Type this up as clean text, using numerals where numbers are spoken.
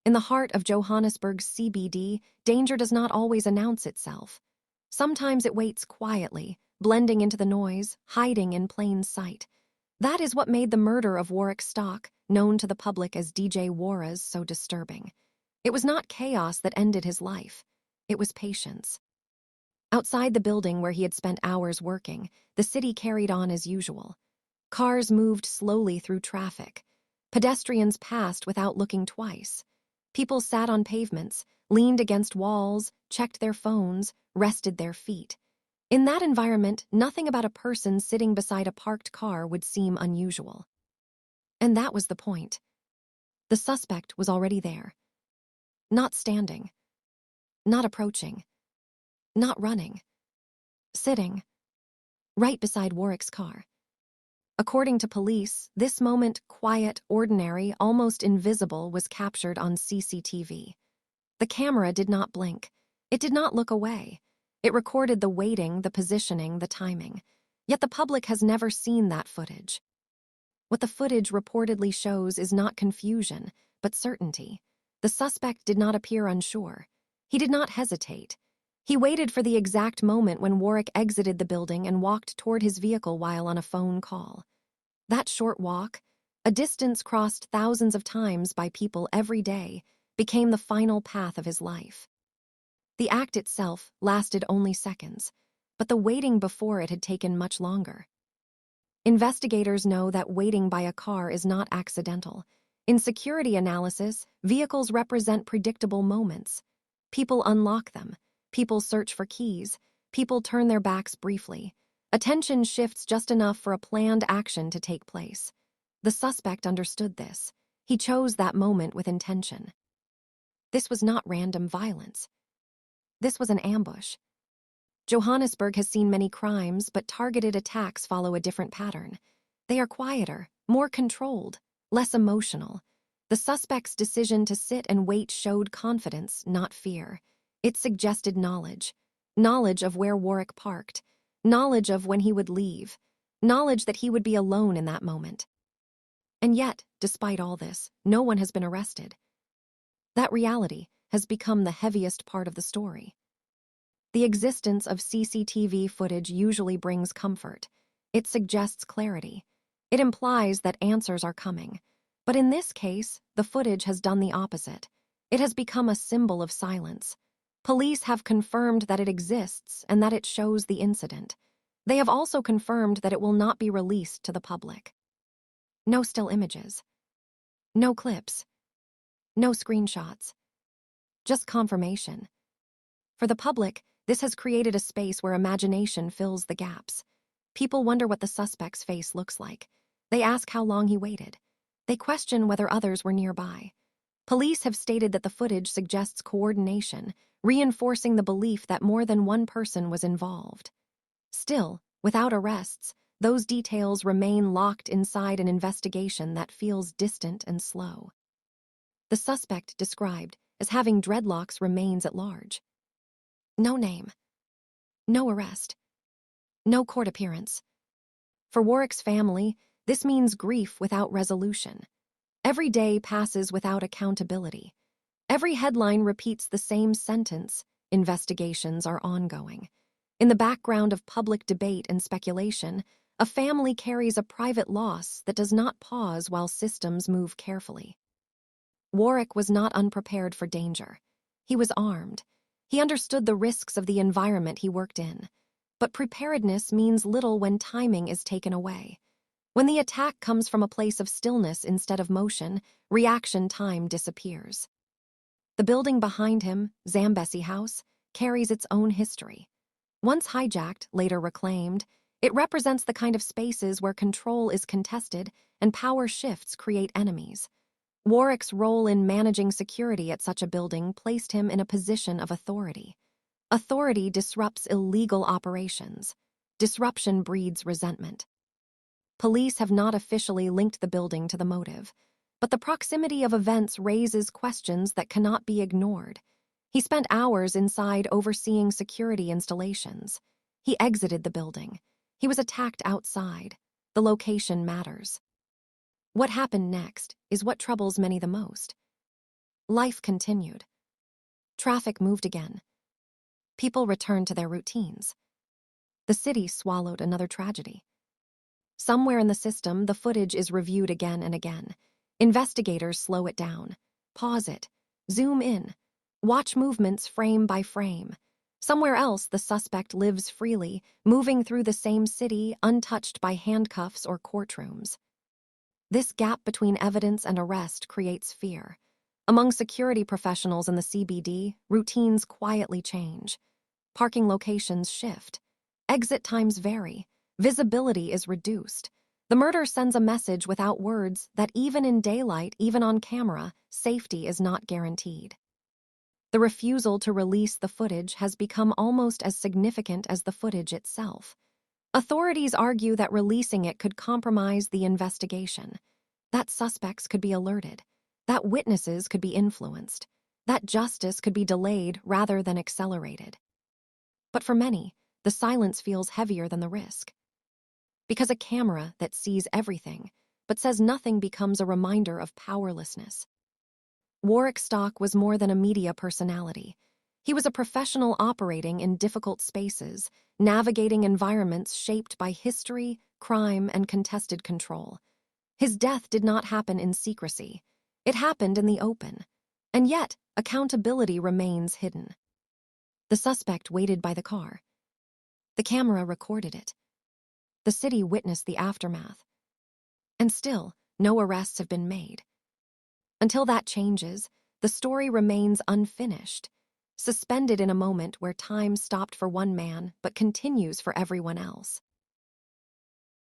In the heart of Johannesburg CBD, danger does not always announce itself. Sometimes it waits quietly, blending into the noise, hiding in plain sight. That is what made the murder of Warrick Stock, known to the public as DJ Warras, so disturbing. It was not chaos that ended his life. It was patience. Outside the building where he had spent hours working, the city carried on as usual. Cars moved slowly through traffic. Pedestrians passed without looking twice. People sat on pavements, leaned against walls, checked their phones, rested their feet. In that environment, nothing about a person sitting beside a parked car would seem unusual. And that was the point. The suspect was already there. Not standing. Not approaching. Not running. Sitting. Right beside Warrick's car. According to police, this moment, quiet, ordinary, almost invisible, was captured on CCTV. The camera did not blink. It did not look away. It recorded the waiting, the positioning, the timing. Yet the public has never seen that footage. What the footage reportedly shows is not confusion, but certainty. The suspect did not appear unsure. He did not hesitate. He waited for the exact moment when Warrick exited the building and walked toward his vehicle while on a phone call. That short walk, a distance crossed thousands of times by people every day, became the final path of his life. The act itself lasted only seconds, but the waiting before it had taken much longer. Investigators know that waiting by a car is not accidental. In security analysis, vehicles represent predictable moments. People unlock them. People search for keys. People turn their backs briefly. Attention shifts just enough for a planned action to take place. The suspect understood this. He chose that moment with intention. This was not random violence. This was an ambush. Johannesburg has seen many crimes, but targeted attacks follow a different pattern. They are quieter, more controlled, less emotional. The suspect's decision to sit and wait showed confidence, not fear. It suggested knowledge. Knowledge of where Warrick parked. Knowledge of when he would leave. Knowledge that he would be alone in that moment. And yet, despite all this, no one has been arrested. That reality has become the heaviest part of the story. The existence of CCTV footage usually brings comfort. It suggests clarity. It implies that answers are coming. But in this case, the footage has done the opposite. It has become a symbol of silence. Police have confirmed that it exists and that it shows the incident. They have also confirmed that it will not be released to the public. No still images. No clips. No screenshots. Just confirmation. For the public, this has created a space where imagination fills the gaps. People wonder what the suspect's face looks like. They ask how long he waited. They question whether others were nearby. Police have stated that the footage suggests coordination, reinforcing the belief that more than one person was involved. Still, without arrests, those details remain locked inside an investigation that feels distant and slow. The suspect, described as having dreadlocks, remains at large. No name. No arrest. No court appearance. For Warrick's family, this means grief without resolution. Every day passes without accountability. Every headline repeats the same sentence: investigations are ongoing. In the background of public debate and speculation, a family carries a private loss that does not pause while systems move carefully. Warrick was not unprepared for danger. He was armed. He understood the risks of the environment he worked in. But preparedness means little when timing is taken away. When the attack comes from a place of stillness instead of motion, reaction time disappears. The building behind him, Zambesi House, carries its own history. Once hijacked, later reclaimed, it represents the kind of spaces where control is contested and power shifts create enemies. Warrick's role in managing security at such a building placed him in a position of authority. Authority disrupts illegal operations. Disruption breeds resentment. Police have not officially linked the building to the motive, but the proximity of events raises questions that cannot be ignored. He spent hours inside overseeing security installations. He exited the building. He was attacked outside. The location matters. What happened next is what troubles many the most. Life continued. Traffic moved again. People returned to their routines. The city swallowed another tragedy. Somewhere in the system, the footage is reviewed again and again. Investigators slow it down, pause it, zoom in, watch movements frame by frame. Somewhere else, the suspect lives freely, moving through the same city, untouched by handcuffs or courtrooms. This gap between evidence and arrest creates fear. Among security professionals in the CBD, routines quietly change. Parking locations shift. Exit times vary. Visibility is reduced. The murder sends a message without words that even in daylight, even on camera, safety is not guaranteed. The refusal to release the footage has become almost as significant as the footage itself. Authorities argue that releasing it could compromise the investigation, that suspects could be alerted, that witnesses could be influenced, that justice could be delayed rather than accelerated. But for many, the silence feels heavier than the risk. Because a camera that sees everything, but says nothing, becomes a reminder of powerlessness. Warrick Stock was more than a media personality. He was a professional operating in difficult spaces, navigating environments shaped by history, crime, and contested control. His death did not happen in secrecy. It happened in the open. And yet, accountability remains hidden. The suspect waited by the car. The camera recorded it. The city witnessed the aftermath. And still, no arrests have been made. Until that changes, the story remains unfinished, suspended in a moment where time stopped for one man but continues for everyone else.